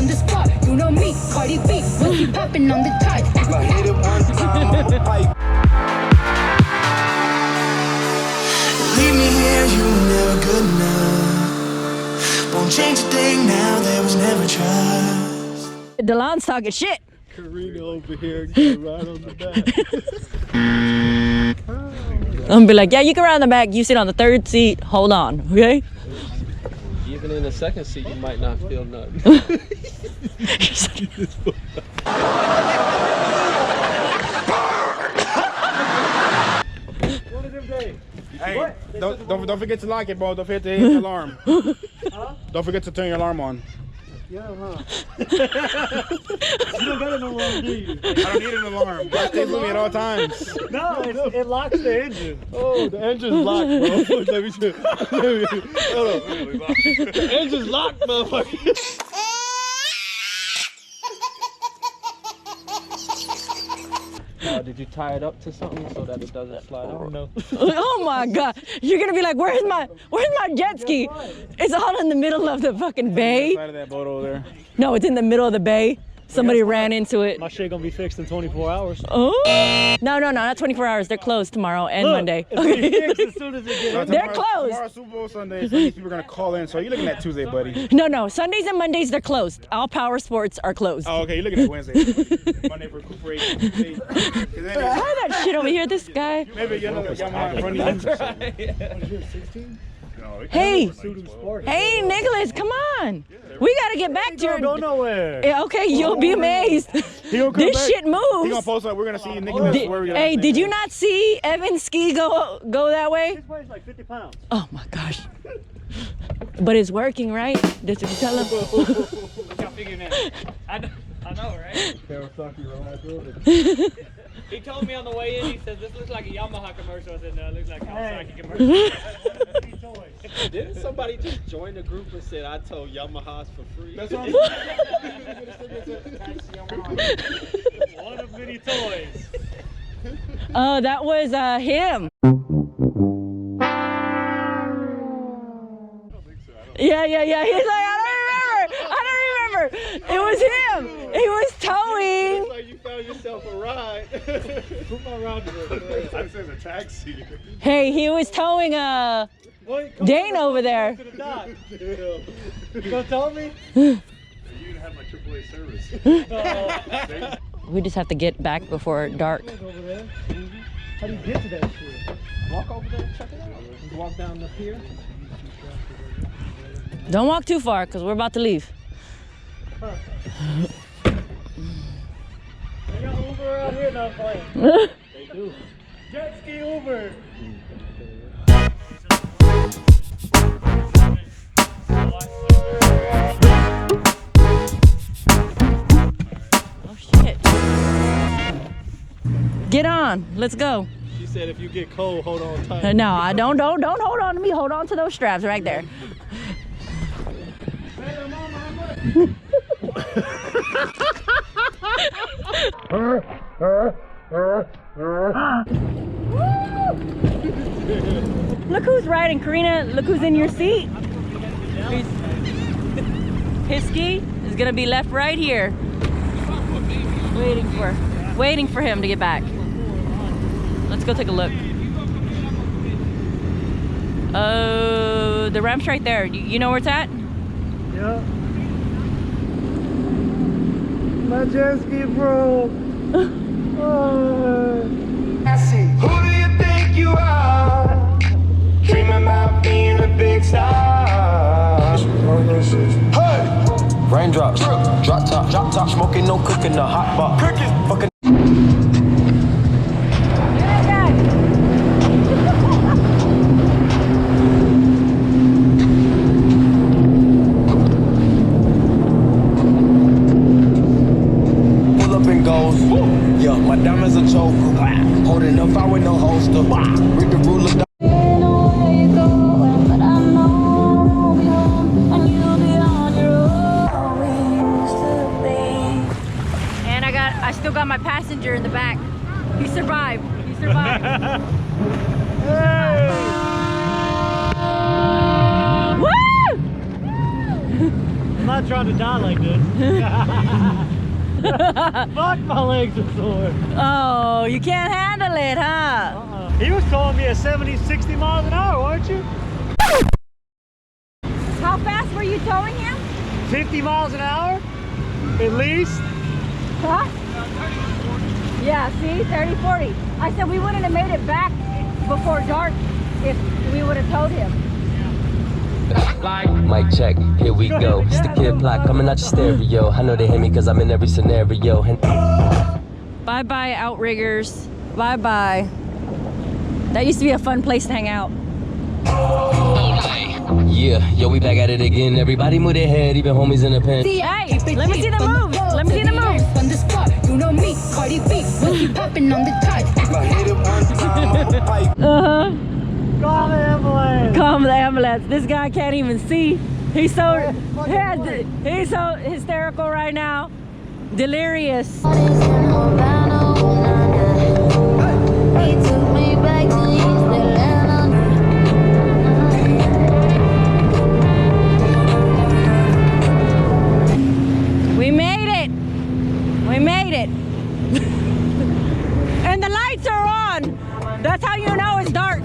on the spot. You know me, Cardi B, when she popping on the top. If I hit it one time, I'ma pipe. Leave me here, you were never good enough. Won't change a thing now, there was never trust. Delon's talking shit. Karina over here, get right on the back. I'm gonna be like, yeah, you can ride on the back. You sit on the third seat. Hold on, okay? Even in the second seat, you might not feel nothing. Hey, don't forget to lock it, bro. Don't forget to hit the alarm. Huh? Don't forget to turn your alarm on. Yeah, huh? You don't got an alarm, do you? I don't need an alarm. That stays with me at all times. No, it locks the engine. Oh, the engine's locked, bro. Let me see. Hold on. The engine's locked, motherfucker. Did you tie it up to something so that it doesn't slide out? No. Oh my god, you're gonna be like, where's my jet ski? It's all in the middle of the fucking bay. Side of that boat over there. No, it's in the middle of the bay. Somebody ran into it. My shit gonna be fixed in 24 hours. Oh no, not 24 hours. They're closed tomorrow and Monday. It's gonna be fixed as soon as it gets. They're closed. Tomorrow's Super Bowl Sunday, so these people are gonna call in. So you're looking at Tuesday, buddy. No, Sundays and Mondays they're closed. All power sports are closed. Oh, okay, you're looking at Wednesday. Monday for recuperation. Tuesday. I had that shit over here. This guy. Maybe you know Yamaha in front of you. What is yours, 16? Hey, Nicholas, come on. We gotta get back to your. Go nowhere. Okay, you'll be amazed. This shit He's moves. gonna post up. We're gonna see Nicholas. Hey, did you not see Evan Ski go that way? This weighs like 50 pounds. Oh my gosh. But it's working, right? That's what you tell him. Y'all figuring it out. I know, right? Kawasaki Ultra. He told me on the way in, he said, this looks like a Yamaha commercial. I said, no, it looks like a Kawasaki commercial. Didn't somebody just join the group and said, I told Yamahas for free? That's what One of many toys. Oh, that was him. Yeah. He's like, I don't remember. It was him. He was towing. It's like you found yourself a ride. Put my ride to it. I said a taxi. Hey, he was towing Dane over there. You gonna tell me? You didn't have my AAA service. We just have to get back before dark. Over there. How do you get to that shit? Walk over there and check it out. Just walk down the pier. Don't walk too far, because we're about to leave. They got Uber out here now playing. They do. Jet ski Uber. Oh shit. Get on. Let's go. She said if you get cold, hold on tight. No, I don't hold on to me. Hold on to those straps right there. Look who's riding, Karina. Look who's in your seat. His ski is gonna be left right here, waiting for him to get back. Let's go take a look. The ramp's right there. You know where it's at? Yeah. My jet ski broke. Who do you think you are? Dreaming about being a big star. Hey! Raindrops, drop top, smoking, no cooking, the hot pot. Cooking, fucking. Yeah, my diamonds a choker. Holding up, I with no holster. Read the ruler. And I still got my passenger in the back. He survived. Woo! I'm not trying to die like this. Fuck, my legs are sore. Oh, you can't handle it, huh? He was towing me at 70, 60 miles an hour, weren't you? How fast were you towing him? 50 miles an hour, at least. Huh? Yeah, see, 30, 40. I said we wouldn't have made it back before dark if we would have towed him. Mic check, here we go. It's the kid plot coming out your stereo. I know they hate me because I'm in every scenario. Bye-bye, outriggers. Bye-bye. That used to be a fun place to hang out. Yeah, yo, we back at it again. Everybody move their head, even homies in the pen. Hey, let me see the moves. Let me see the moves. On the spot, you know me, Cardi B, when you popping on the top. If I hit it one time, I'ma pipe. Uh-huh. Call the ambulance. Call the ambulance. This guy can't even see. He's so hysterical right now. Delirious. We made it. We made it. And the lights are on. That's how you know it's dark.